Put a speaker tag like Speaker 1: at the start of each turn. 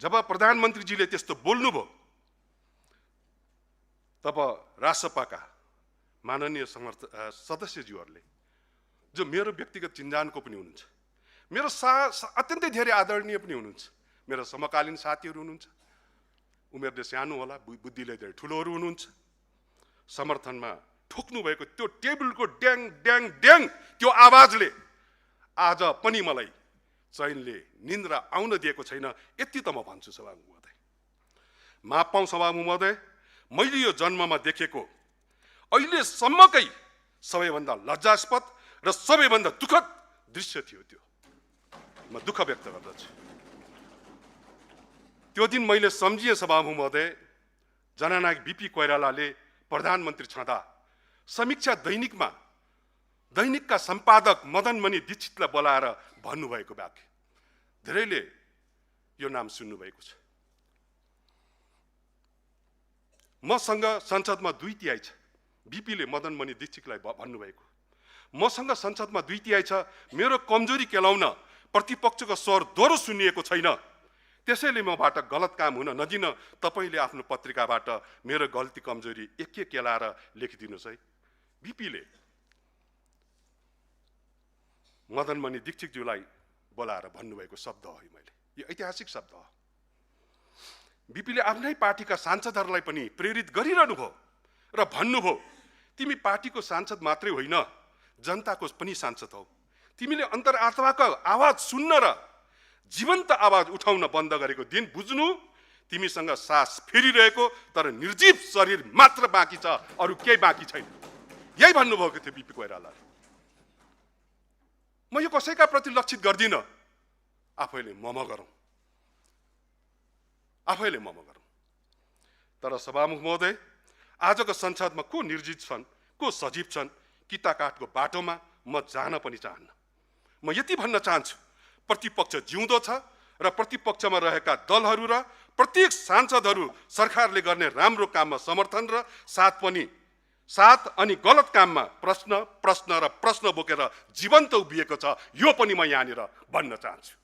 Speaker 1: जब प्रधानमन्त्रीजीले त्यस्तो बोल्नुभयो तब रासपाका माननीय सदस्यज्यूहरूले जो मेरो व्यक्तिगत चिन्जानको पनि हुनुहुन्छ, मेरो अत्यन्तै धेरै आदरणीय पनि हुनुहुन्छ, मेरो समकालीन साथीहरू हुनुहुन्छ, उमेरले सानो होला बुद्धिले धेरै ठुलोहरू हुनुहुन्छ, समर्थनमा ठोक्नु भएको त्यो टेबलको ड्याङ ड्याङ ड्याङ त्यो आवाजले आज पनि मलाई चैनले निन्द्रा आउन दिएको छैन। यति त म भन्छु सभामुख महोदय, माफ पाऊँ सभामुख महोदय, मैले यो जन्ममा देखेको अहिलेसम्मकै सबैभन्दा लज्जास्पद र सबैभन्दा दुःखद दृश्य थियो त्यो। म दुःख व्यक्त गर्दछु। त्यो दिन मैले सम्झिएँ सभामुख महोदय, जननायक बीपी कोइरालाले प्रधानमन्त्री छँदा समीक्षा दैनिकका सम्पादक मदनमणि दीक्षितलाई बोलाएर भन्नुभएको वाक्य, धेरैले यो नाम सुन्नुभएको छ। मसँग संसदमा 2/3 छ, बीपीले मदनमणि दीक्षितलाई भन्नुभएको, मसँग संसदमा 2/3 छ, मेरो कमजोरी केलाउन प्रतिपक्षको स्वर दोहोरो सुनिएको छैन, त्यसैले मबाट गलत काम हुन नदिन तपाईले आफ्नो पत्रिकाबाट मेरो गल्ती कमजोरी एक केलाएर लेखिदिनुस् है। बीपीले मदनमणि दीक्षितज्यूलाई बोलाएर भन्नुभएको शब्द हो मैले, यो ऐतिहासिक शब्द हो। बीपीले आफ्नै पार्टीका सांसदहरूलाई पनि प्रेरित गरिरहनु भयो र भन्नुभयो, तिमी पार्टीको सांसद मात्रै होइन, जनताको पनि सांसद हौ, तिमीले अन्तरात्माको आवाज सुन्न र जीवन्त आवाज उठाउन बन्द गरेको दिन बुझ्नु, तिमीसँग सास फेरिरहेको तर निर्जीव शरीर मात्र बाँकी छ, अरू केही बाँकी छैन। यही भन्नुभएको थियो बीपी कोइरालाले। म यो कसैका प्रति लक्षित गर्दिन, आफैले मम गरौँ। तर सभामुख महोदय, आजको संसदमा को निर्जीव छन्, को सजीव छन्, किता काठको बाटोमा म जान पनि चाहन्न। म यति भन्न चाहन्छु, प्रतिपक्ष जिउँदो छ र प्रतिपक्षमा रहेका दलहरू र प्रत्येक सांसदहरू सरकारले गर्ने राम्रो काममा समर्थन र साथ अनि गलत काममा प्रश्न र प्रश्न बोकेर जीवन्त उभिएको छ। यो पनि म यहाँनिर भन्न चाहन्छु।